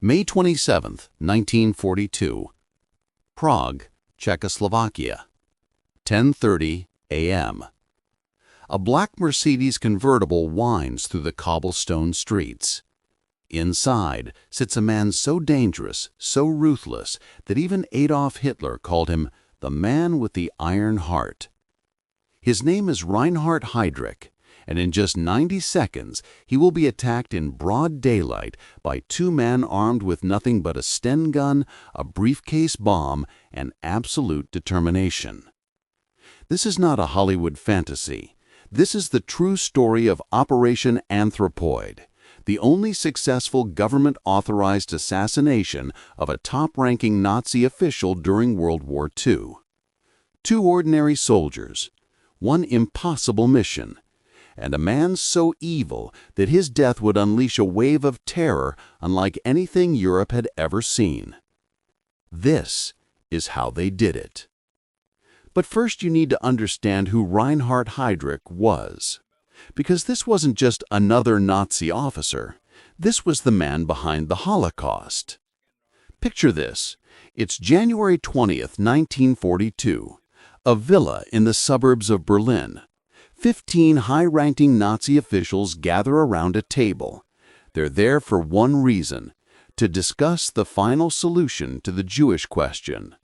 May 27, 1942. Prague, Czechoslovakia. 10:30 a.m. A black Mercedes convertible winds through the cobblestone streets. Inside sits a man so dangerous, so ruthless, that even Adolf Hitler called him the man with the iron heart. His name is Reinhard Heydrich, and in just 90 seconds he will be attacked in broad daylight by two men armed with nothing but a Sten gun, a briefcase bomb, and absolute determination. This is not a Hollywood fantasy. This is the true story of Operation Anthropoid, the only successful government-authorized assassination of a top-ranking Nazi official during World War II. Two ordinary soldiers, one impossible mission, and a man so evil that his death would unleash a wave of terror unlike anything Europe had ever seen. This is how they did it. But first you need to understand who Reinhard Heydrich was. Because this wasn't just another Nazi officer. This was the man behind the Holocaust. Picture this. It's January 20th, 1942. A villa in the suburbs of Berlin. 15 high-ranking Nazi officials gather around a table. They're there for one reason: to discuss the final solution to the Jewish question.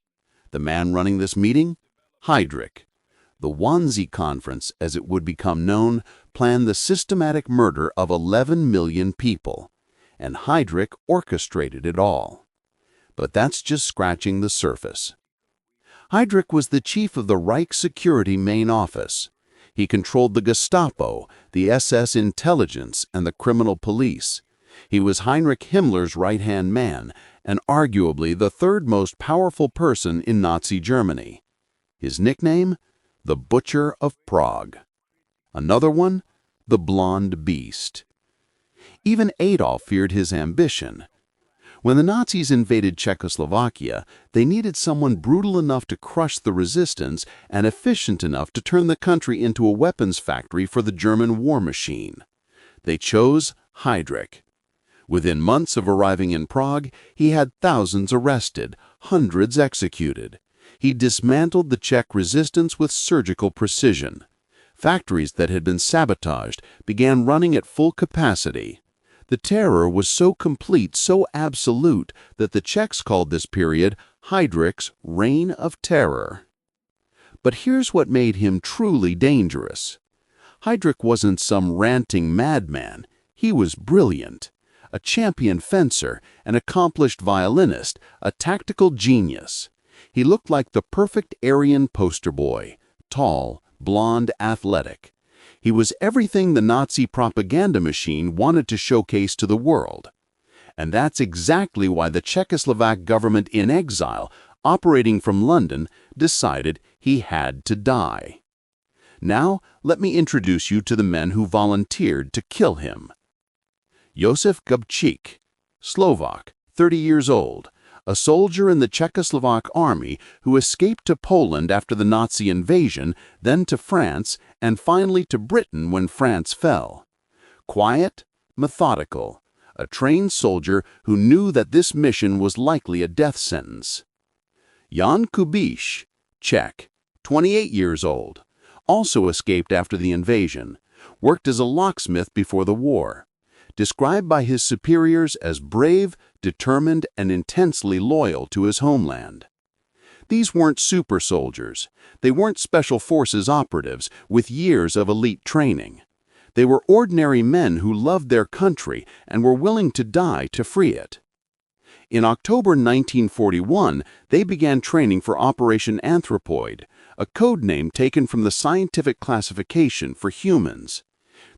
The man running this meeting? Heydrich. The Wannsee Conference, as it would become known, planned the systematic murder of 11 million people, and Heydrich orchestrated it all. But that's just scratching the surface. Heydrich was the chief of the Reich Security Main Office. He controlled the Gestapo, the SS intelligence, and the criminal police. He was Heinrich Himmler's right-hand man, and arguably the third most powerful person in Nazi Germany. His nickname? The Butcher of Prague. Another one? The Blonde Beast. Even Adolf feared his ambition. When the Nazis invaded Czechoslovakia, they needed someone brutal enough to crush the resistance and efficient enough to turn the country into a weapons factory for the German war machine. They chose Heydrich. Within months of arriving in Prague, he had thousands arrested, hundreds executed. He dismantled the Czech resistance with surgical precision. Factories that had been sabotaged began running at full capacity. The terror was so complete, so absolute, that the Czechs called this period Heydrich's Reign of Terror. But here's what made him truly dangerous. Heydrich wasn't some ranting madman. He was brilliant. A champion fencer, an accomplished violinist, a tactical genius. He looked like the perfect Aryan poster boy, tall, blonde, athletic. He was everything the Nazi propaganda machine wanted to showcase to the world. And that's exactly why the Czechoslovak government in exile, operating from London, decided he had to die. Now, let me introduce you to the men who volunteered to kill him. Jozef Gabčík, Slovak, 30 years old, a soldier in the Czechoslovak army who escaped to Poland after the Nazi invasion, then to France, and finally to Britain when France fell. Quiet, methodical, a trained soldier who knew that this mission was likely a death sentence. Jan Kubiš, Czech, 28 years old, also escaped after the invasion, worked as a locksmith before the war. Described by his superiors as brave, determined, and intensely loyal to his homeland. These weren't super soldiers. They weren't special forces operatives with years of elite training. They were ordinary men who loved their country and were willing to die to free it. In October 1941, they began training for Operation Anthropoid, a code name taken from the scientific classification for humans.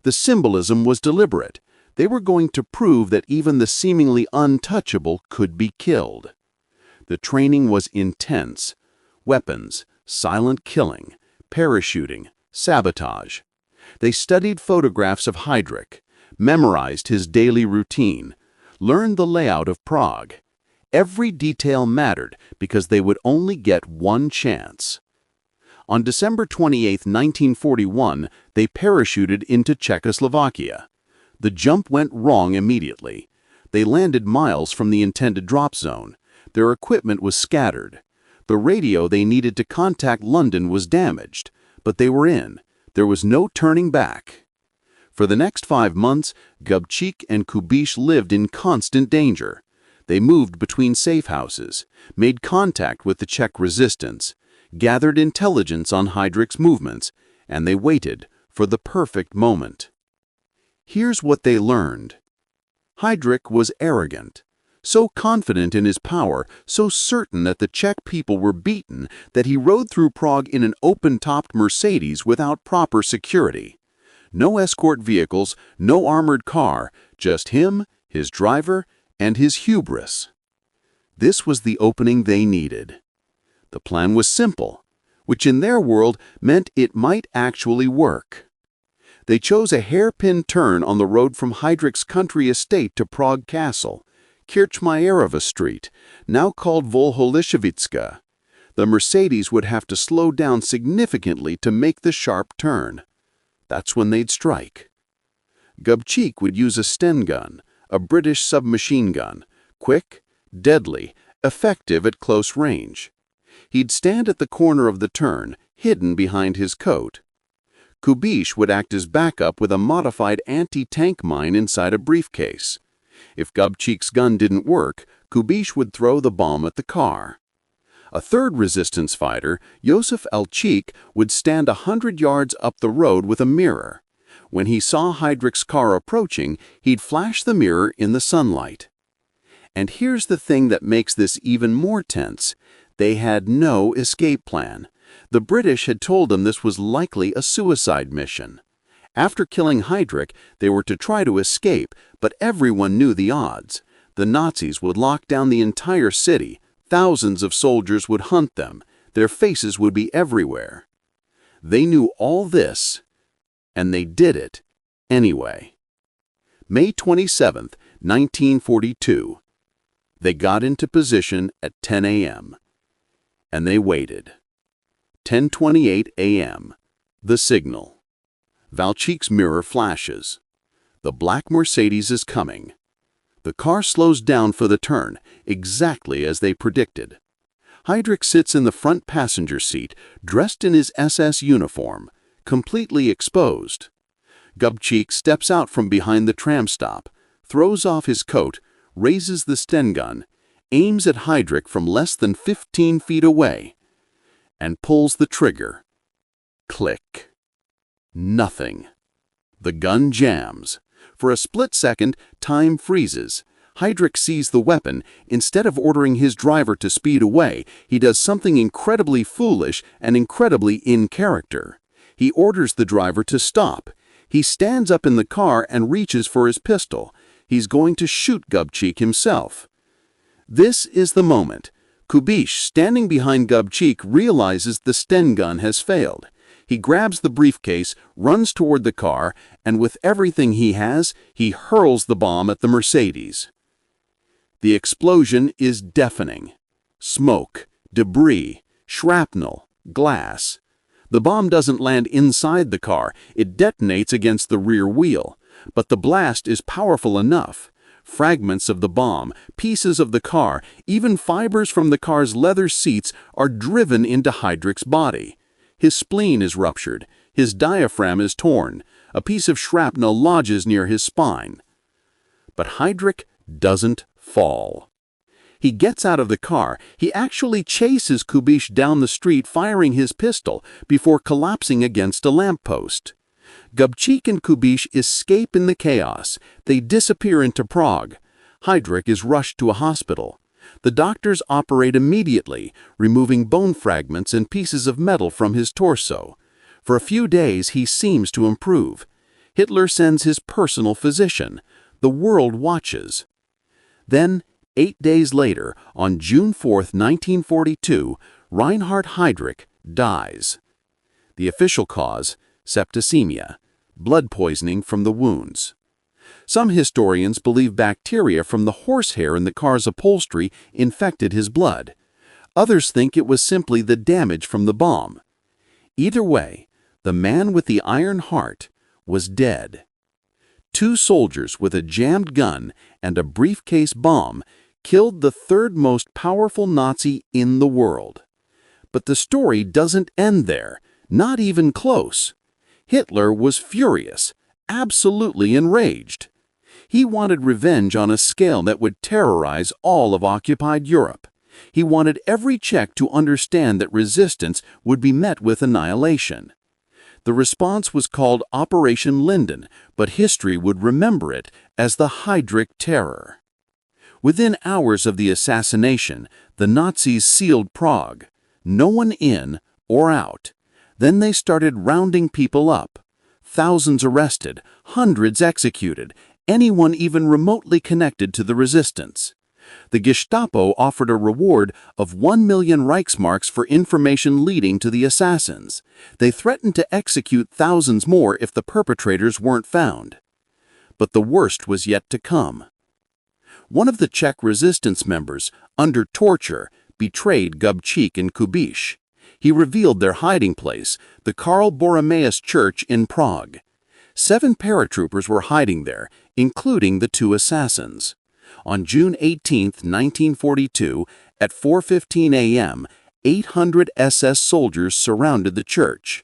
The symbolism was deliberate. They were going to prove that even the seemingly untouchable could be killed. The training was intense. Weapons, silent killing, parachuting, sabotage. They studied photographs of Heydrich, memorized his daily routine, learned the layout of Prague. Every detail mattered because they would only get one chance. On December 28, 1941, they parachuted into Czechoslovakia. The jump went wrong immediately. They landed miles from the intended drop zone. Their equipment was scattered. The radio they needed to contact London was damaged, but they were in. There was no turning back. For the next 5 months, Gabčík and Kubiš lived in constant danger. They moved between safe houses, made contact with the Czech resistance, gathered intelligence on Heydrich's movements, and they waited for the perfect moment. Here's what they learned. Heydrich was arrogant, so confident in his power, so certain that the Czech people were beaten that he rode through Prague in an open-topped Mercedes without proper security. No escort vehicles, no armored car, just him, his driver, and his hubris. This was the opening they needed. The plan was simple, which in their world meant it might actually work. They chose a hairpin turn on the road from Heydrich's country estate to Prague Castle, Kirchmajerova Street, now called Volholyšovice. The Mercedes would have to slow down significantly to make the sharp turn. That's when they'd strike. Gabčík would use a Sten gun, a British submachine gun, quick, deadly, effective at close range. He'd stand at the corner of the turn, hidden behind his coat. Kubiš would act as backup with a modified anti-tank mine inside a briefcase. If Gabčík's gun didn't work, Kubiš would throw the bomb at the car. A third resistance fighter, Jozef would stand 100 yards up the road with a mirror. When he saw Heydrich's car approaching, he'd flash the mirror in the sunlight. And here's the thing that makes this even more tense. They had no escape plan. The British had told them this was likely a suicide mission. After killing Heydrich, they were to try to escape, but everyone knew the odds. The Nazis would lock down the entire city. Thousands of soldiers would hunt them. Their faces would be everywhere. They knew all this, and they did it anyway. May 27, 1942. They got into position at 10 a.m. And they waited. 10:28 a.m. The signal. Gabčík's mirror flashes. The black Mercedes is coming. The car slows down for the turn, exactly as they predicted. Heydrich sits in the front passenger seat, dressed in his SS uniform, completely exposed. Gabčík steps out from behind the tram stop, throws off his coat, raises the Sten gun, aims at Heydrich from less than 15 feet away, and pulls the trigger. Click. Nothing. The gun jams. For a split second, time freezes. Heydrich sees the weapon. Instead of ordering his driver to speed away, he does something incredibly foolish and incredibly in character. He orders the driver to stop. He stands up in the car and reaches for his pistol. He's going to shoot Gabčík himself. This is the moment. Kubiš, standing behind Gabčík, realizes the Sten gun has failed. He grabs the briefcase, runs toward the car, and with everything he has, he hurls the bomb at the Mercedes. The explosion is deafening. Smoke, debris, shrapnel, glass. The bomb doesn't land inside the car, it detonates against the rear wheel. But the blast is powerful enough. Fragments of the bomb, pieces of the car, even fibers from the car's leather seats are driven into Heydrich's body. His spleen is ruptured, his diaphragm is torn, a piece of shrapnel lodges near his spine. But Heydrich doesn't fall. He gets out of the car. He actually chases Kubiš down the street firing his pistol before collapsing against a lamppost. Gabčík and Kubiš escape in the chaos. They disappear into Prague. Heydrich is rushed to a hospital. The doctors operate immediately, removing bone fragments and pieces of metal from his torso. For a few days, he seems to improve. Hitler sends his personal physician. The world watches. Then, 8 days later, on June 4, 1942, Reinhard Heydrich dies. The official cause, septicemia, blood poisoning from the wounds. Some historians believe bacteria from the horsehair in the car's upholstery infected his blood. Others think it was simply the damage from the bomb. Either way, the man with the iron heart was dead. 2 soldiers with a jammed gun and a briefcase bomb killed the third most powerful Nazi in the world. But the story doesn't end there, not even close. Hitler was furious, absolutely enraged. He wanted revenge on a scale that would terrorize all of occupied Europe. He wanted every Czech to understand that resistance would be met with annihilation. The response was called Operation Linden, but history would remember it as the Heydrich Terror. Within hours of the assassination, the Nazis sealed Prague. No one in or out. Then they started rounding people up. Thousands arrested, hundreds executed, anyone even remotely connected to the resistance. The Gestapo offered a reward of 1 million Reichsmarks for information leading to the assassins. They threatened to execute thousands more if the perpetrators weren't found. But the worst was yet to come. One of the Czech resistance members, under torture, betrayed Gabčík and Kubiš. He revealed their hiding place, the Karl Borromeus Church in Prague. 7 paratroopers were hiding there, including the 2 assassins. On June 18, 1942, at 4:15 a.m., 800 SS soldiers surrounded the church.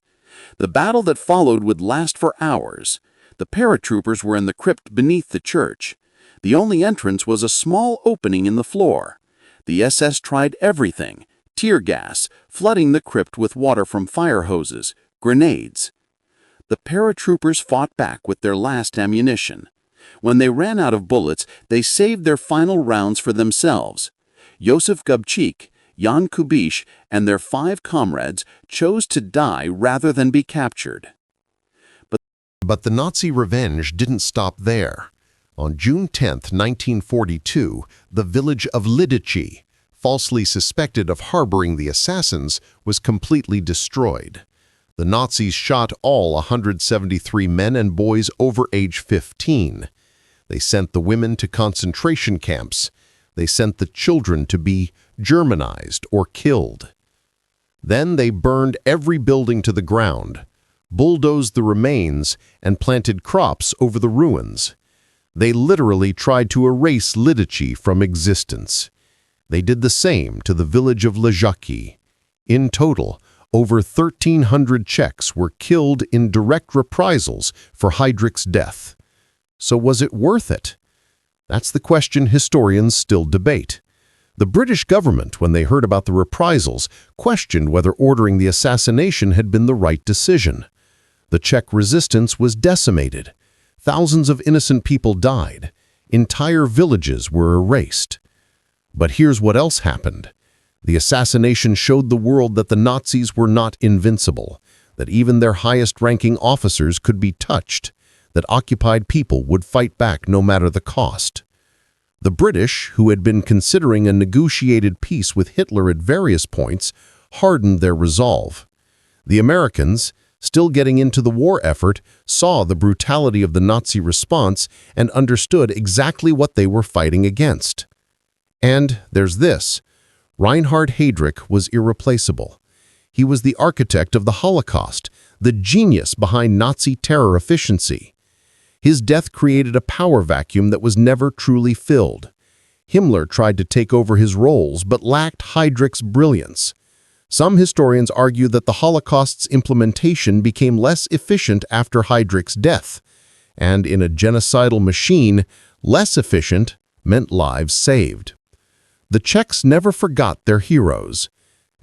The battle that followed would last for hours. The paratroopers were in the crypt beneath the church. The only entrance was a small opening in the floor. The SS tried everything: tear gas, flooding the crypt with water from fire hoses, grenades. The paratroopers fought back with their last ammunition. When they ran out of bullets, they saved their final rounds for themselves. Jozef Gabčík, Jan Kubiš, and their 5 comrades chose to die rather than be captured. But the Nazi revenge didn't stop there. On June 10, 1942, the village of Lidice, falsely suspected of harboring the assassins, was completely destroyed. The Nazis shot all 173 men and boys over age 15. They sent the women to concentration camps. They sent the children to be Germanized or killed. Then they burned every building to the ground, bulldozed the remains, and planted crops over the ruins. They literally tried to erase Lidice from existence. They did the same to the village of Ležáky. In total, over 1,300 Czechs were killed in direct reprisals for Heydrich's death. So was it worth it? That's the question historians still debate. The British government, when they heard about the reprisals, questioned whether ordering the assassination had been the right decision. The Czech resistance was decimated. Thousands of innocent people died. Entire villages were erased. But here's what else happened. The assassination showed the world that the Nazis were not invincible, that even their highest-ranking officers could be touched, that occupied people would fight back no matter the cost. The British, who had been considering a negotiated peace with Hitler at various points, hardened their resolve. The Americans, still getting into the war effort, saw the brutality of the Nazi response and understood exactly what they were fighting against. And there's this. Reinhard Heydrich was irreplaceable. He was the architect of the Holocaust, the genius behind Nazi terror efficiency. His death created a power vacuum that was never truly filled. Himmler tried to take over his roles but lacked Heydrich's brilliance. Some historians argue that the Holocaust's implementation became less efficient after Heydrich's death, and in a genocidal machine, less efficient meant lives saved. The Czechs never forgot their heroes.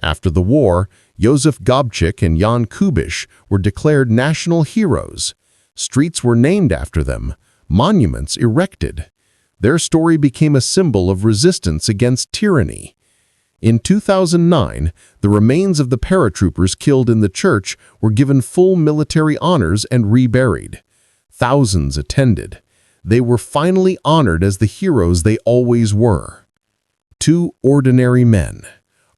After the war, Jozef Gabčík and Jan Kubiš were declared national heroes. Streets were named after them, monuments erected. Their story became a symbol of resistance against tyranny. In 2009, the remains of the paratroopers killed in the church were given full military honors and reburied. Thousands attended. They were finally honored as the heroes they always were. 2 ordinary men,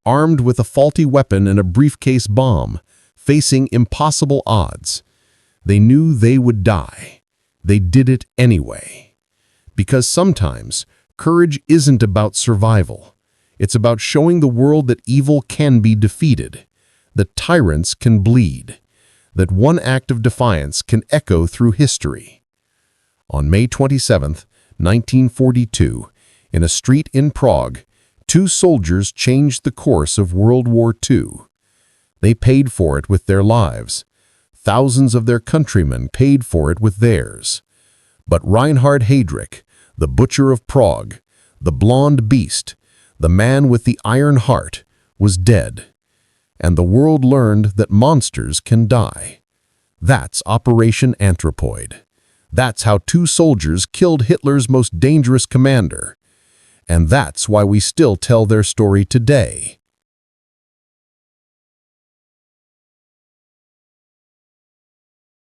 armed with a faulty weapon and a briefcase bomb, facing impossible odds. They knew they would die. They did it anyway. Because sometimes, courage isn't about survival. It's about showing the world that evil can be defeated, that tyrants can bleed, that one act of defiance can echo through history. On May 27, 1942, in a street in Prague, two soldiers changed the course of World War II. They paid for it with their lives. Thousands of their countrymen paid for it with theirs. But Reinhard Heydrich, the Butcher of Prague, the blonde beast, the man with the iron heart, was dead. And the world learned that monsters can die. That's Operation Anthropoid. That's how two soldiers killed Hitler's most dangerous commander. And that's why we still tell their story today.